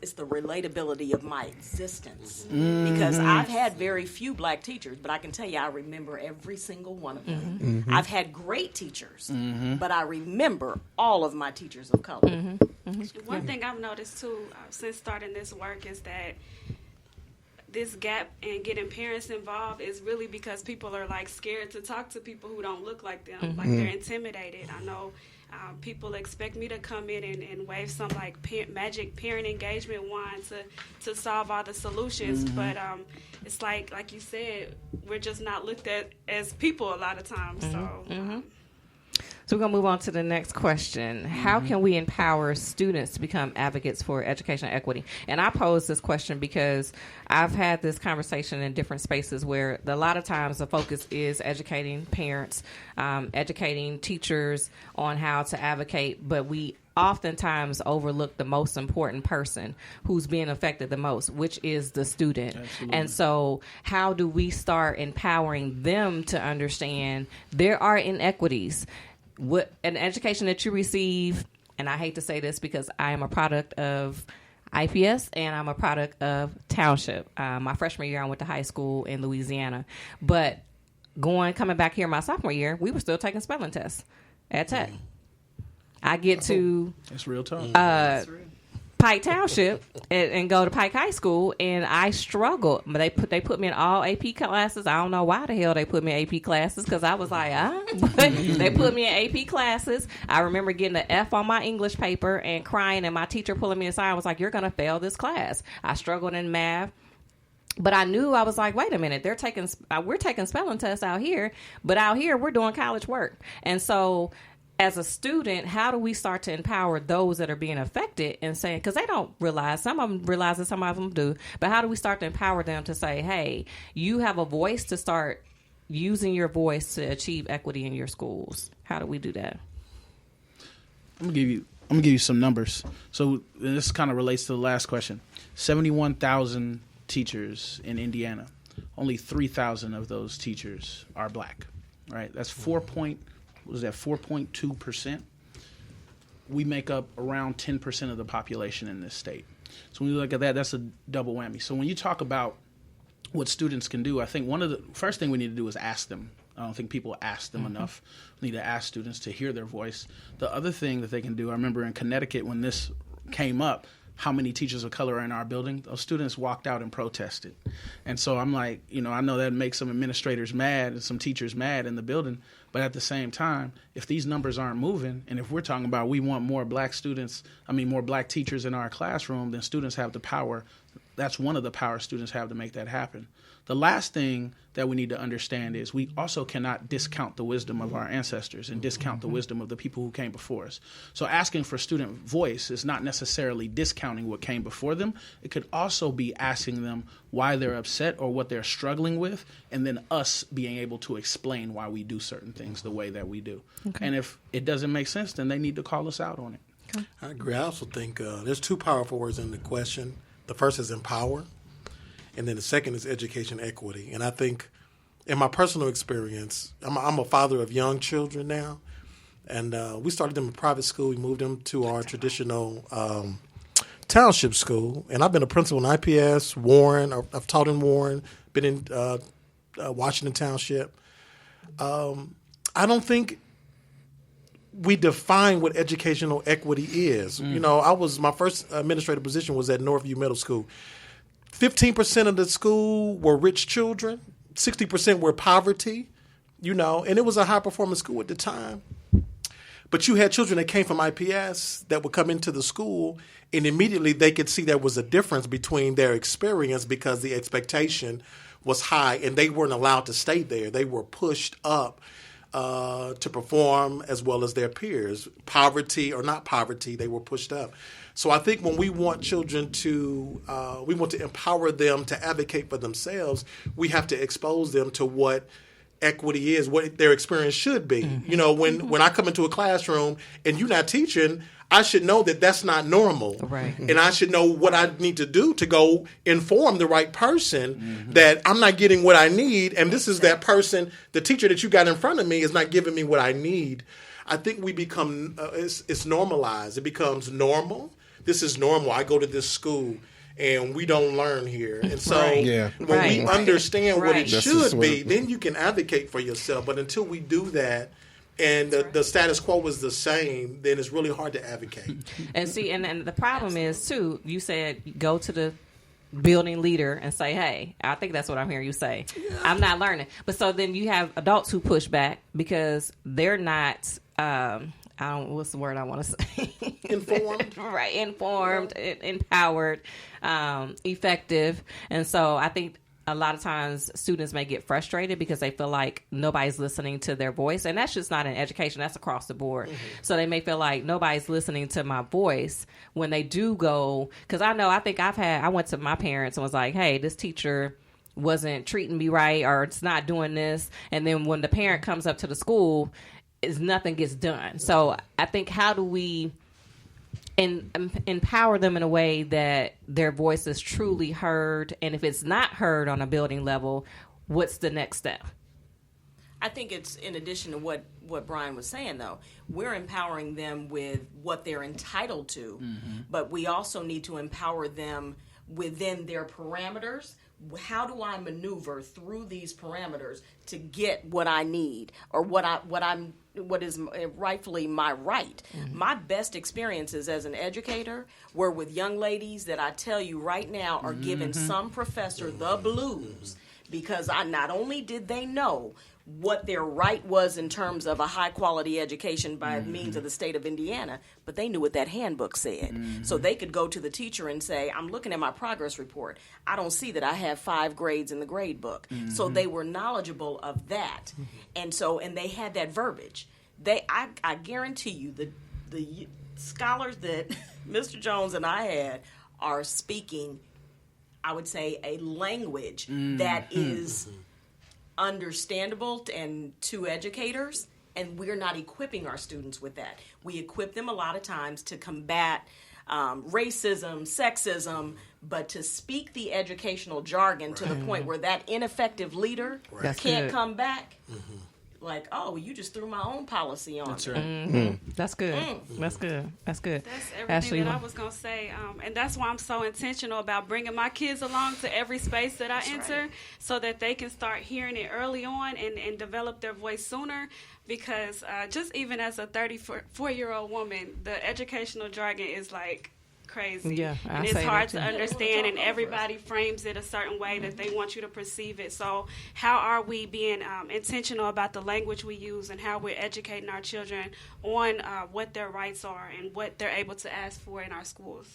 It's the relatability of my existence. Because I've had very few black teachers, but I can tell you I remember every single one of them. I've had great teachers, but I remember all of my teachers of color. One thing I've noticed too since starting this work is that this gap in getting parents involved is really because people are like scared to talk to people who don't look like them. Like they're intimidated. I know people expect me to come in and wave some like magic parent engagement wand to solve all the solutions. But it's like you said, we're just not looked at as people a lot of times. So we're going to move on to the next question. How can we empower students to become advocates for educational equity? And I pose this question because I've had this conversation in different spaces where a lot of times the focus is educating parents, educating teachers on how to advocate, but we oftentimes overlook the most important person who's being affected the most, which is the student. Absolutely. And so how do we start empowering them to understand there are inequities? What an education that you receive, and I hate to say this because I am a product of IPS and I'm a product of Township. My freshman year I went to high school in Louisiana, but coming back here my sophomore year, we were still taking spelling tests at Tech. I get to it's real tough. Pike Township and go to Pike High School, and I struggled. They put me in all AP classes. I don't know why the hell they put me in AP classes because I was like, but they put me in AP classes. I remember getting an F on my English paper and crying, and my teacher pulling me aside was like, "You're gonna fail this class." I struggled in math. But I knew, I was like, wait a minute, we're taking spelling tests out here, but out here we're doing college work. And so as a student, how do we start to empower those that are being affected and saying, because they don't realize, some of them realize it, some of them do, but how do we start to empower them to say, hey, you have a voice, to start using your voice to achieve equity in your schools? How do we do that? I'm gonna give you some numbers. So this kind of relates to the last question. 71,000 teachers in Indiana. Only 3,000 of those teachers are black. Right? That's 4.2%. We make up around 10% of the population in this state. So when you look at that, that's a double whammy. So when you talk about what students can do, I think one of the first thing we need to do is ask them. I don't think people ask them enough. We need to ask students to hear their voice. The other thing that they can do, I remember in Connecticut when this came up, how many teachers of color are in our building, those students walked out and protested. And so I'm like, I know that makes some administrators mad and some teachers mad in the building, but at the same time, if these numbers aren't moving, and if we're talking about we want more black teachers in our classroom, then students have the power. That's one of the power students have to make that happen. The last thing that we need to understand is we also cannot discount the wisdom of our ancestors and discount the wisdom of the people who came before us. So asking for student voice is not necessarily discounting what came before them. It could also be asking them why they're upset or what they're struggling with, and then us being able to explain why we do certain things the way that we do. Okay. And if it doesn't make sense, then they need to call us out on it. Okay. I agree. I also think there's two powerful words in the question. The first is empower, and then the second is education equity. And I think in my personal experience, I'm a father of young children now, and we started them in private school. We moved them to our traditional township school, and I've been a principal in IPS, Warren. I've taught in Warren, been in Washington Township. I don't think we define what educational equity is. My first administrative position was at Northview Middle School. 15% of the school were rich children, 60% were poverty, and it was a high-performance school at the time. But you had children that came from IPS that would come into the school, and immediately they could see there was a difference between their experience because the expectation was high, and they weren't allowed to stay there. They were pushed up to perform as well as their peers. Poverty or not poverty, they were pushed up. So I think when we want children to, we want to empower them to advocate for themselves, we have to expose them to what equity is, what their experience should be. When I come into a classroom and you're not teaching, I should know that that's not normal. Right. And I should know what I need to do to go inform the right person that I'm not getting what I need. And this is that person, the teacher that you got in front of me is not giving me what I need. I think we become, it's normalized. It becomes normal this is normal. I go to this school and we don't learn here. And so when we understand what it should be, then you can advocate for yourself. But until we do that, and the status quo was the same, then it's really hard to advocate. And see, and the problem is, too, you said go to the building leader and say, hey, I think that's what I'm hearing you say. Yeah. I'm not learning. But so then you have adults who push back because they're not, what's the word I want to say? Informed. Right, informed, empowered, effective. And so I think a lot of times students may get frustrated because they feel like nobody's listening to their voice. And that's just not in education. That's across the board. Mm-hmm. So they may feel like nobody's listening to my voice when they do go. Because I went to my parents and was like, hey, this teacher wasn't treating me right, or it's not doing this. And then when the parent comes up to the school, nothing gets done. So I think, how do we empower them in a way that their voice is truly heard? And if it's not heard on a building level, what's the next step? I think it's in addition to what Brian was saying, though. We're empowering them with what they're entitled to, but we also need to empower them within their parameters. How do I maneuver through these parameters to get what I need, or what is rightfully my right? Mm-hmm. My best experiences as an educator were with young ladies that I tell you right now are giving some professor the blues, because not only did they know what their right was in terms of a high-quality education by means of the state of Indiana, but they knew what that handbook said. Mm-hmm. So they could go to the teacher and say, I'm looking at my progress report. I don't see that I have 5 grades in the grade book. Mm-hmm. So they were knowledgeable of that. Mm-hmm. And they had that verbiage. I guarantee you, the scholars that Mr. Jones and I had are speaking, I would say, a language that is understandable and to educators, and we're not equipping our students with that. We equip them a lot of times to combat racism, sexism, but to speak the educational jargon to the point where that ineffective leader can't come back. Mm-hmm. Like, oh, you just threw my own policy on. That's right. Mm-hmm. That's good. That's good. That's good. That's everything that I was going to say. And that's why I'm so intentional about bringing my kids along to every space that I enter, so that they can start hearing it early on and develop their voice sooner. Because just even as a 34-year-old woman, the educational jargon is like crazy. Yeah, and it's hard to understand, and everybody frames it a certain way that they want you to perceive it. So how are we being intentional about the language we use, and how we're educating our children on what their rights are and what they're able to ask for in our schools?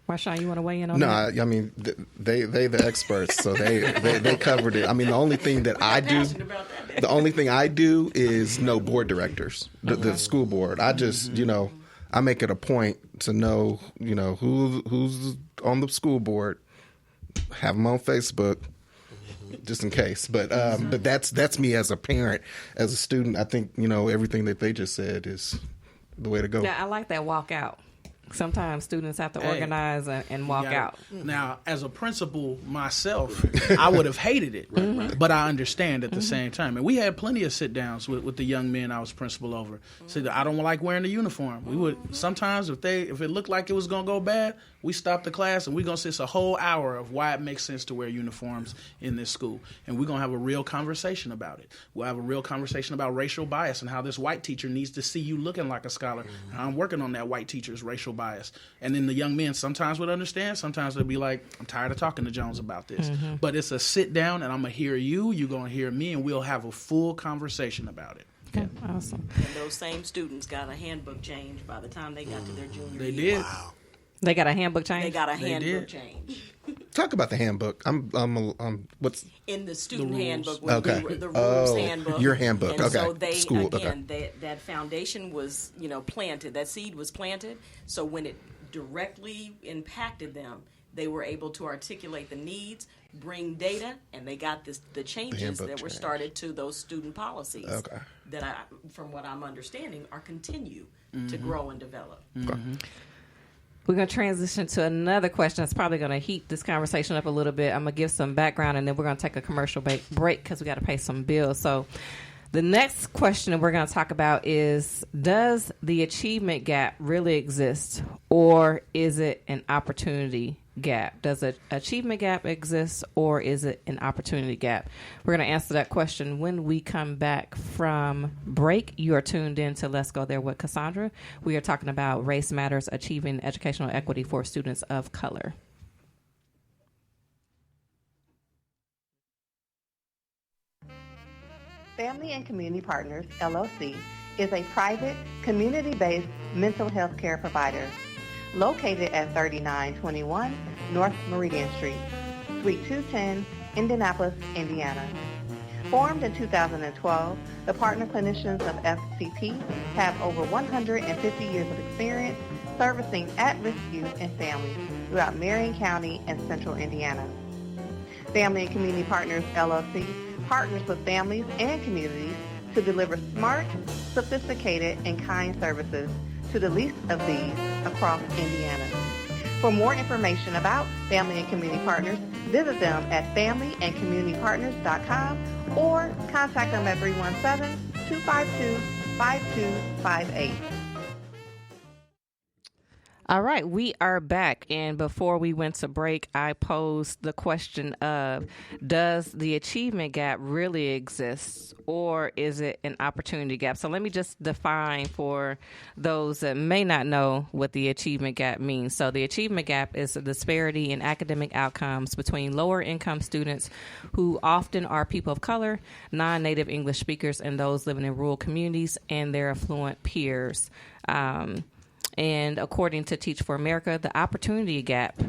Marshawn, you want to weigh in on that? No, I mean, they the experts, so they covered it. I mean, the only thing that I do is know board directors, the school board. I just, I make it a point to know, who's on the school board, have them on Facebook, just in case. But that's me as a parent, as a student. I think everything that they just said is the way to go. Yeah, I like that walk out. Sometimes students have to organize and walk out. Now, as a principal myself, I would have hated it, but I understand at the same time. And we had plenty of sit-downs with the young men I was principal over. Said, I don't like wearing the uniform. We would sometimes, if it looked like it was going to go bad, we stopped the class and we're going to sit a whole hour of why it makes sense to wear uniforms in this school. And we're going to have a real conversation about it. We'll have a real conversation about racial bias and how this white teacher needs to see you looking like a scholar. And I'm working on that white teacher's racial bias. And then the young men sometimes would understand. Sometimes they'll be like, I'm tired of talking to Jones about this. Mm-hmm. But it's a sit down, and I'm going to hear you, you're going to hear me, and we'll have a full conversation about it. Okay, awesome. And those same students got a handbook change by the time they got to their junior year. They did. Wow. They got a handbook change? They got a handbook change. Talk about the handbook. What's in the student the handbook? The rules handbook. Your handbook. And okay. So they School. that foundation was planted. That seed was planted. So when it directly impacted them, they were able to articulate the needs, bring data, and they got the changes that were started to those student policies. Okay. That from what I'm understanding, are continue to grow and develop. Mm-hmm. We're going to transition to another question that's probably going to heat this conversation up a little bit. I'm going to give some background, and then we're going to take a commercial break because we got to pay some bills. So The next question that we're going to talk about is, does the achievement gap really exist, or is it an opportunity gap? Does an achievement gap exist, or is it an opportunity gap? We're going to answer that question when we come back from break. You are tuned in to Let's Go There with Cassandra. We are talking about Race Matters, achieving educational equity for students of color. Family and Community Partners, LLC, is a private, community-based mental health care provider located at 3921 North Meridian Street, Suite 210, Indianapolis, Indiana. Formed in 2012, the partner clinicians of FCP have over 150 years of experience servicing at-risk youth and families throughout Marion County and Central Indiana. Family and Community Partners, LLC, partners with families and communities to deliver smart, sophisticated, and kind services to the least of these across Indiana. For more information about Family and Community Partners, visit them at familyandcommunitypartners.com or contact them at 317-252-5258. All right, we are back, and before we went to break, I posed the question of, does the achievement gap really exist, or is it an opportunity gap? So let me just define for those that may not know what the achievement gap means. So the achievement gap is a disparity in academic outcomes between lower income students, who often are people of color, non-native English speakers, and those living in rural communities, and their affluent peers. And according to Teach for America, the opportunity gap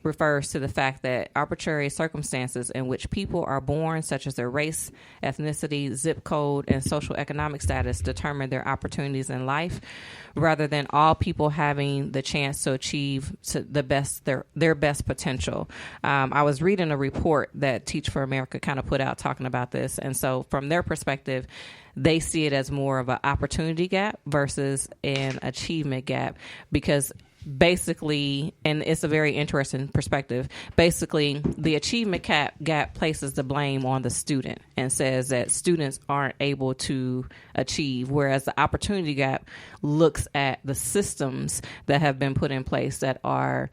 refers to the fact that arbitrary circumstances in which people are born, such as their race, ethnicity, zip code, and social economic status, determine their opportunities in life, rather than all people having the chance to achieve their best potential. I was reading a report that Teach for America kind of put out talking about this, and so from their perspective, they see it as more of an opportunity gap versus an achievement gap, because basically, and it's a very interesting perspective, basically the achievement gap places the blame on the student and says that students aren't able to achieve, whereas the opportunity gap looks at the systems that have been put in place that are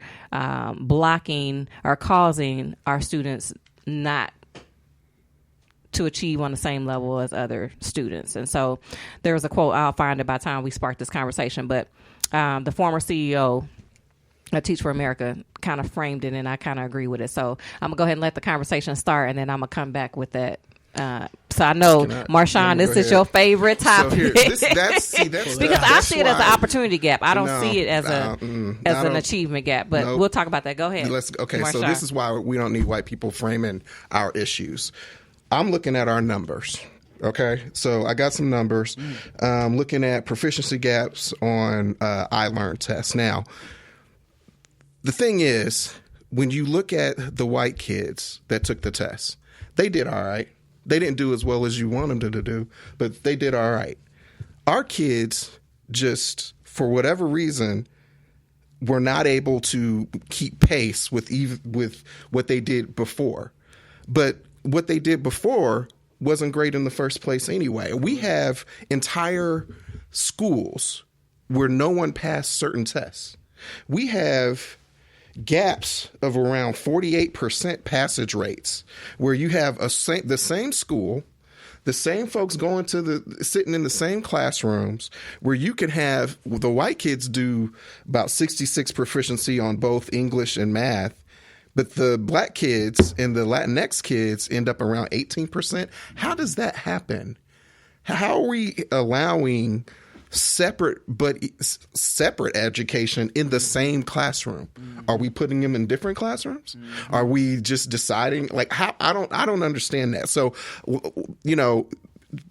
blocking or causing our students not to achieve on the same level as other students. And so there was a quote, I'll find it by the time we spark this conversation, but the former CEO of Teach for America kind of framed it, and I kind of agree with it. So I'm going to go ahead and let the conversation start, and then I'm going to come back with that. So I know, Marshawn, this is your favorite topic. So here, that's because I see it as an opportunity gap. I don't see it as an achievement gap, but we'll talk about that. Go ahead. So this is why we don't need white people framing our issues. I'm looking at our numbers. Okay, so I got some numbers. Looking at proficiency gaps on iLearn tests. Now, the thing is, when you look at the white kids that took the test, they did all right. They didn't do as well as you want them to do, but they did all right. Our kids just, for whatever reason, were not able to keep pace with what they did before. But what they did before wasn't great in the first place anyway. We have entire schools where no one passed certain tests. We have gaps of around 48% passage rates, where you have the same school, the same folks sitting in the same classrooms, where you can have the white kids do about 66 proficiency on both English and math, but the black kids and the Latinx kids end up around 18%. How does that happen? How are we allowing separate education in the same classroom? Are we putting them in different classrooms? Are we just deciding how? I don't understand that. So,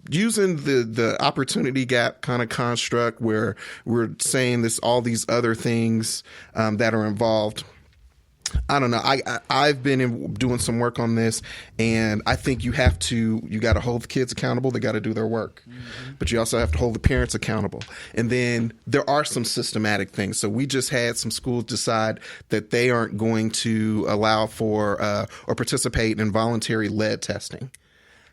using the opportunity gap kind of construct where we're saying all these other things that are involved. I don't know. I've been doing some work on this, and I think you got to hold the kids accountable. They got to do their work, but you also have to hold the parents accountable. And then there are some systematic things. So we just had some schools decide that they aren't going to allow for or participate in voluntary lead testing.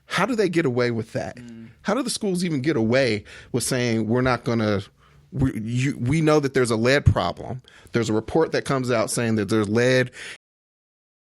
How do they get away with that? How do the schools even get away with saying we're not going to? We know that there's a lead problem. There's a report that comes out saying that there's lead